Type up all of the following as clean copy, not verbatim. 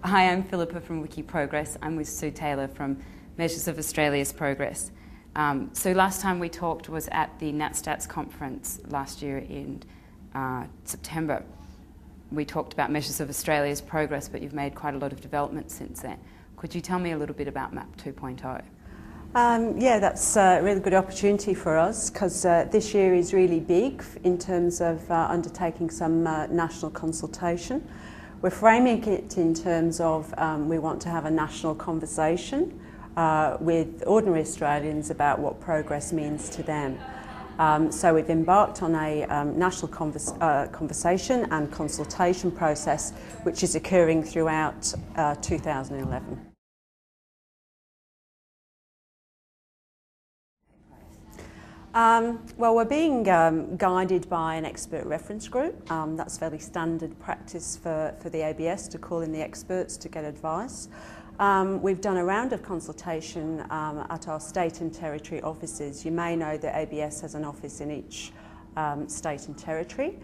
Hi, I'm Philippa from Wikiprogress. I'm with Sue Taylor from Measures of Australia's Progress. So last time we talked was at the NatStats conference last year in September. We talked about Measures of Australia's Progress, but you've made quite a lot of development since then. Could you tell me a little bit about MAP 2.0? Yeah, that's a really good opportunity for us because this year is really big in terms of undertaking some national consultation. We're framing it in terms of we want to have a national conversation with ordinary Australians about what progress means to them. So we've embarked on a national conversation and consultation process which is occurring throughout 2011. Well, we're being guided by an expert reference group. That's fairly standard practice for the ABS to call in the experts to get advice. We've done a round of consultation at our state and territory offices. You may know that ABS has an office in each state and territory.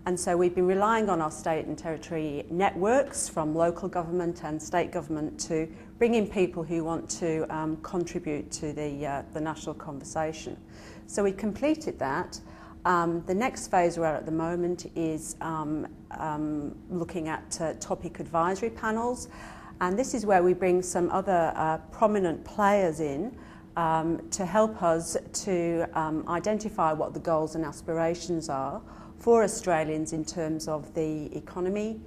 And so we've been relying on our state and territory networks from local government and state government to bring in people who want to contribute to the national conversation. So we completed that. The next phase we're at the moment is looking at topic advisory panels, and this is where we bring some other prominent players in to help us to identify what the goals and aspirations are for Australians in terms of the economy,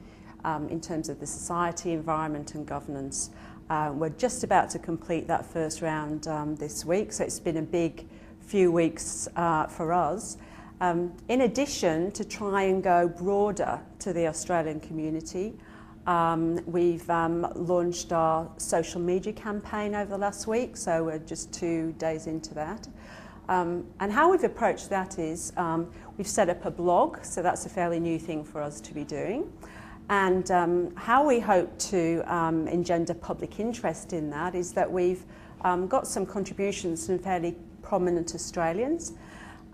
in terms of the society, environment and governance. We're just about to complete that first round this week, so it's been a big few weeks for us. In addition, to try and go broader to the Australian community, we've launched our social media campaign over the last week, so we're just 2 days into that. And how we've approached that is we've set up a blog, so that's a fairly new thing for us to be doing. And how we hope to engender public interest in that is that we've got some contributions from fairly prominent Australians.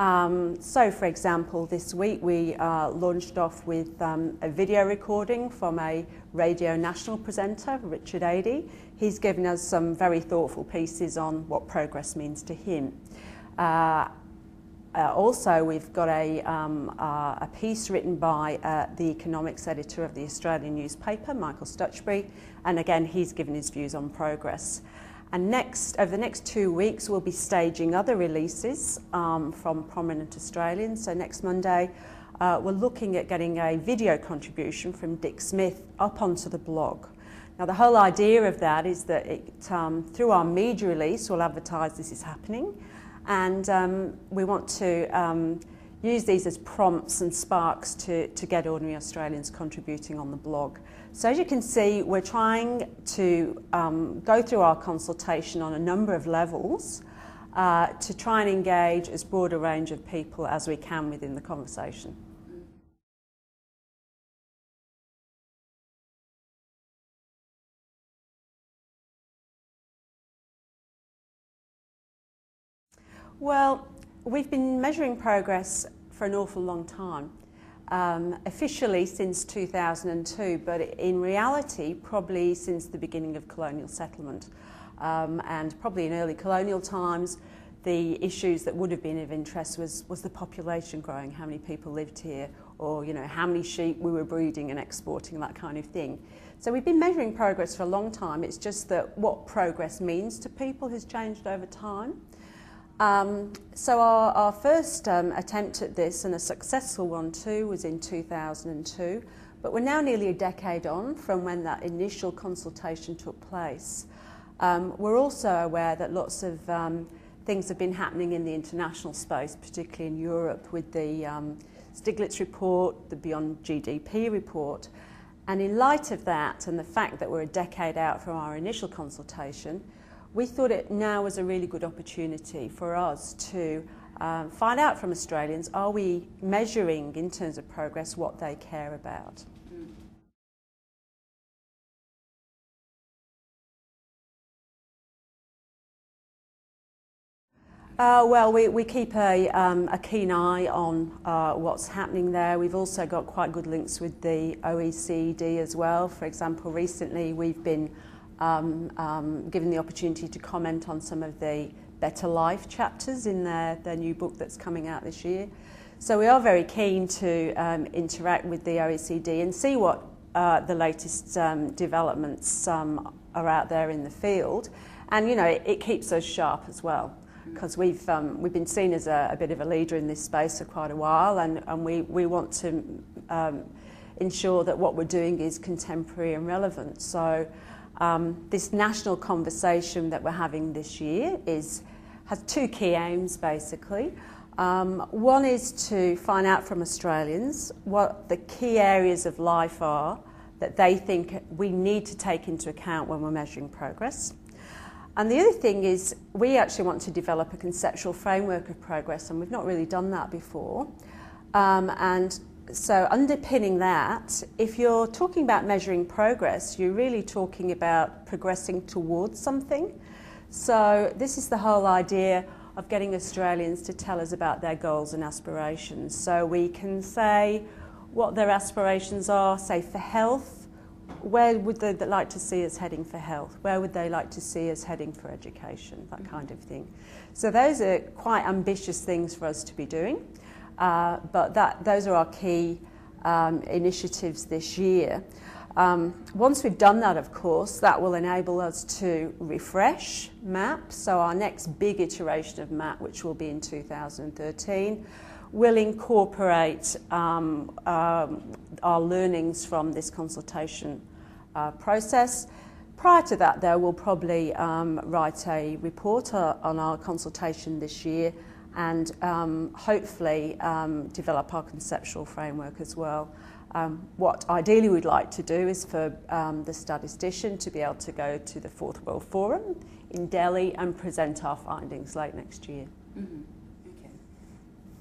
So, for example, this week we launched off with a video recording from a Radio National presenter, Richard Adey. He's given us some very thoughtful pieces on what progress means to him. Also, we've got a piece written by the economics editor of the Australian newspaper, Michael Stutchbury, and again, he's given his views on progress. And over the next 2 weeks, we'll be staging other releases from prominent Australians. So next Monday, we're looking at getting a video contribution from Dick Smith up onto the blog. Now, the whole idea of that is that through our media release, we'll advertise this is happening. And we want to use these as prompts and sparks to get ordinary Australians contributing on the blog. So as you can see, we're trying to go through our consultation on a number of levels to try and engage as broad a range of people as we can within the conversation. Well, we've been measuring progress for an awful long time. Officially since 2002, but in reality probably since the beginning of colonial settlement. And probably in early colonial times, the issues that would have been of interest was the population growing, how many people lived here, or how many sheep we were breeding and exporting, that kind of thing. So we've been measuring progress for a long time. It's just that what progress means to people has changed over time. So our first attempt at this, and a successful one too, was in 2002, but we're now nearly a decade on from when that initial consultation took place. We're also aware that lots of things have been happening in the international space, particularly in Europe, with the Stiglitz report, the Beyond GDP report, and in light of that and the fact that we're a decade out from our initial consultation, we thought it now was a really good opportunity for us to find out from Australians, are we measuring in terms of progress what they care about? Well, we keep a keen eye on what's happening there. We've also got quite good links with the OECD as well. For example, recently we've been given the opportunity to comment on some of the Better Life chapters in their new book that's coming out this year. So we are very keen to interact with the OECD and see what the latest developments are out there in the field. And, you know, it keeps us sharp as well, because we've been seen as a bit of a leader in this space for quite a while, and we want to ensure that what we're doing is contemporary and relevant. So this national conversation that we're having this year has two key aims, basically. One is to find out from Australians what the key areas of life are that they think we need to take into account when we're measuring progress. And the other thing is we actually want to develop a conceptual framework of progress, and we've not really done that before. And so underpinning that, if you're talking about measuring progress, you're really talking about progressing towards something. So this is the whole idea of getting Australians to tell us about their goals and aspirations. So we can say what their aspirations are, say for health. Where would they like to see us heading for health? Where would they like to see us heading for education? That kind of thing. So those are quite ambitious things for us to be doing. But those are our key initiatives this year. Once we've done that, of course, that will enable us to refresh MAP. So our next big iteration of MAP, which will be in 2013, will incorporate our learnings from this consultation process. Prior to that, though, we'll probably write a report on our consultation this year and hopefully develop our conceptual framework as well. What ideally we'd like to do is for the statistician to be able to go to the Fourth World Forum in Delhi and present our findings late next year. Mm-hmm. Okay.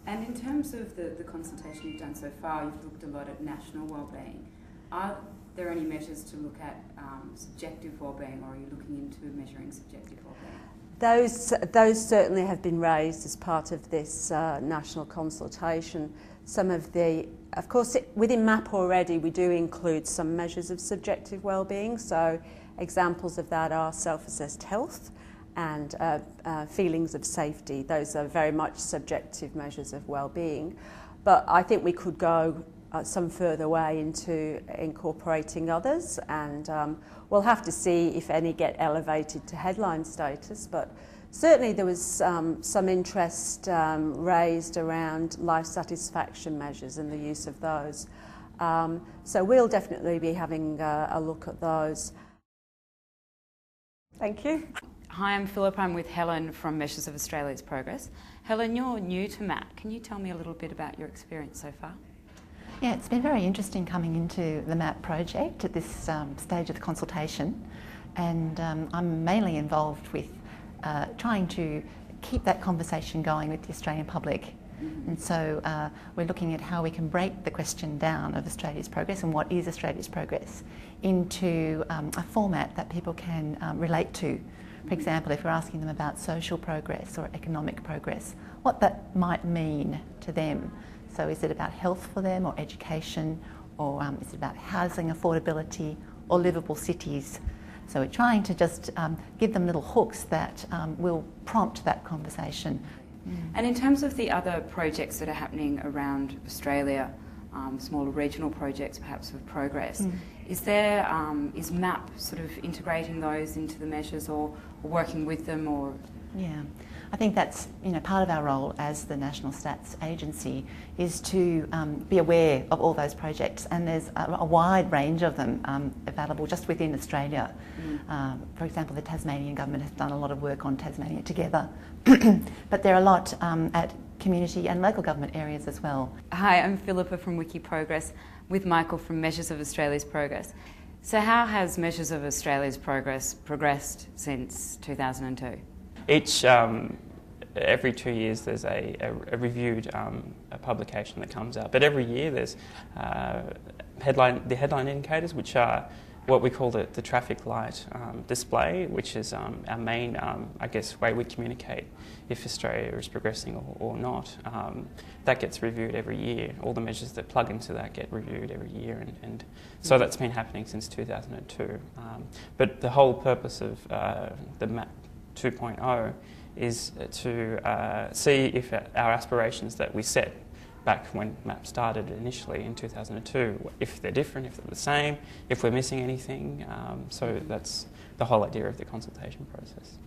And in terms of the consultation you've done so far, you've looked a lot at national wellbeing. Are there any measures to look at subjective wellbeing, or are you looking into measuring subjective wellbeing? Those certainly have been raised as part of this national consultation. Some of course, within MAP already we do include some measures of subjective wellbeing. So examples of that are self-assessed health and feelings of safety. Those are very much subjective measures of wellbeing. But I think we could go some further way into incorporating others, and we'll have to see if any get elevated to headline status. But certainly there was some interest raised around life satisfaction measures and the use of those. So we'll definitely be having a look at those. Thank you. Hi, I'm Philippa. I'm with Helen from Measures of Australia's Progress. Helen, you're new to MAP. Can you tell me a little bit about your experience so far? Yeah, it's been very interesting coming into the MAP project at this stage of the consultation, and I'm mainly involved with trying to keep that conversation going with the Australian public. Mm-hmm. And so we're looking at how we can break the question down of Australia's progress and what is Australia's progress into a format that people can relate to. For example, if we're asking them about social progress or economic progress, what that might mean to them. So is it about health for them, or education, or is it about housing affordability or livable cities? So we're trying to just give them little hooks that will prompt that conversation. And in terms of the other projects that are happening around Australia, smaller regional projects perhaps of progress, is MAP sort of integrating those into the measures, or working with them, or? Yeah, I think that's part of our role as the National Stats Agency is to be aware of all those projects, and there's a wide range of them available just within Australia. For example, the Tasmanian government has done a lot of work on Tasmania Together, but there are a lot at community and local government areas as well. Hi, I'm Philippa from Wikiprogress with Michael from Measures of Australia's Progress. So how has Measures of Australia's Progress progressed since 2002? Every 2 years there's a reviewed a publication that comes out, but every year there's the headline indicators, which are what we call the traffic light display, which is our main, I guess, way we communicate if Australia is progressing or not. That gets reviewed every year. All the measures that plug into that get reviewed every year, and so that's been happening since 2002. But the whole purpose of the MAP 2.0 is to see if our aspirations that we set back when MAP started initially in 2002, if they're different, if they're the same, if we're missing anything. So that's the whole idea of the consultation process.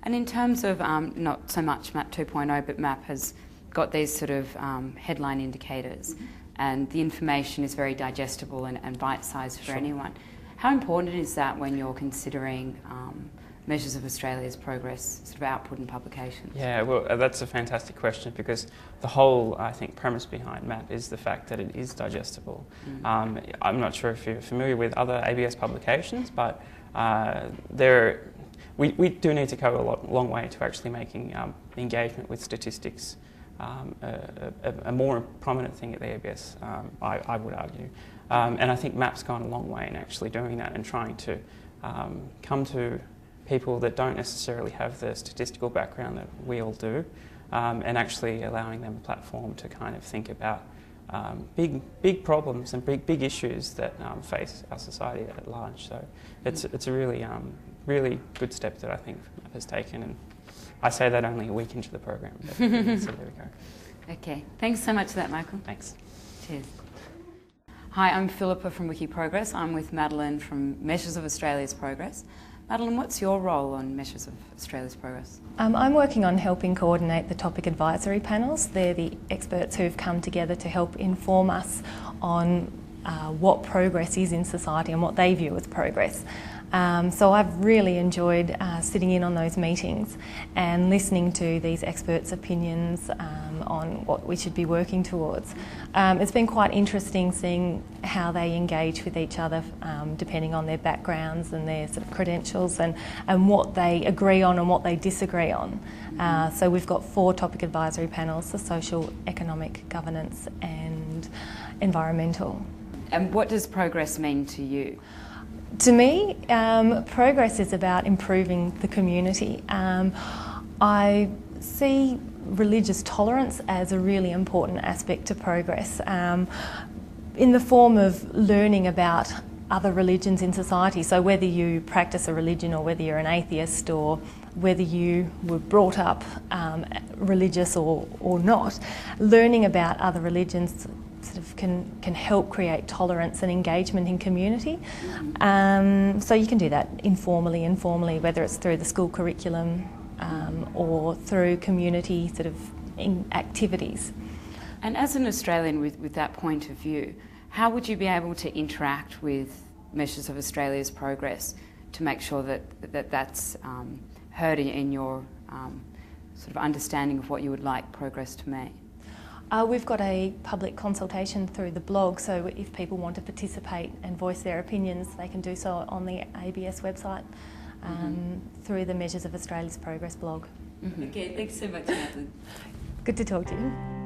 And in terms of not so much MAP 2.0, but MAP has got these sort of headline indicators, and the information is very digestible and bite-sized for anyone. How important is that when you're considering measures of Australia's progress, sort of output and publication? Yeah, well, that's a fantastic question, because the whole, I think, premise behind MAP is the fact that it is digestible. I'm not sure if you're familiar with other ABS publications, but we do need to go a long way to actually making engagement with statistics a more prominent thing at the ABS, I would argue. And I think MAP's gone a long way in actually doing that and trying to come to people that don't necessarily have the statistical background that we all do, and actually allowing them a platform to kind of think about big problems and big issues that face our society at large. So it's a really good step that I think MAP has taken, and I say that only a week into the program. But so there we go. Okay, thanks so much for that, Michael. Thanks. Cheers. Hi, I'm Philippa from Wikiprogress. I'm with Madeline from Measures of Australia's Progress. Madeline, what's your role on Measures of Australia's Progress? I'm working on helping coordinate the topic advisory panels. They're the experts who've come together to help inform us on what progress is in society and what they view as progress. So I've really enjoyed sitting in on those meetings and listening to these experts' opinions on what we should be working towards. It's been quite interesting seeing how they engage with each other depending on their backgrounds and their sort of credentials, and what they agree on and what they disagree on. So we've got 4 topic advisory panels: the social, economic, governance and environmental. And what does progress mean to you? To me, progress is about improving the community. I see religious tolerance as a really important aspect to progress, in the form of learning about other religions in society. So whether you practice a religion or whether you're an atheist or whether you were brought up religious or not, learning about other religions sort of can help create tolerance and engagement in community. So you can do that informally, whether it's through the school curriculum or through community sort of activities. And as an Australian with that point of view, how would you be able to interact with Measures of Australia's Progress to make sure that's heard in your sort of understanding of what you would like progress to mean? We've got a public consultation through the blog, so if people want to participate and voice their opinions, they can do so on the ABS website through the Measures of Australia's Progress blog. Okay, thanks so much, Madeline. Good to talk to you.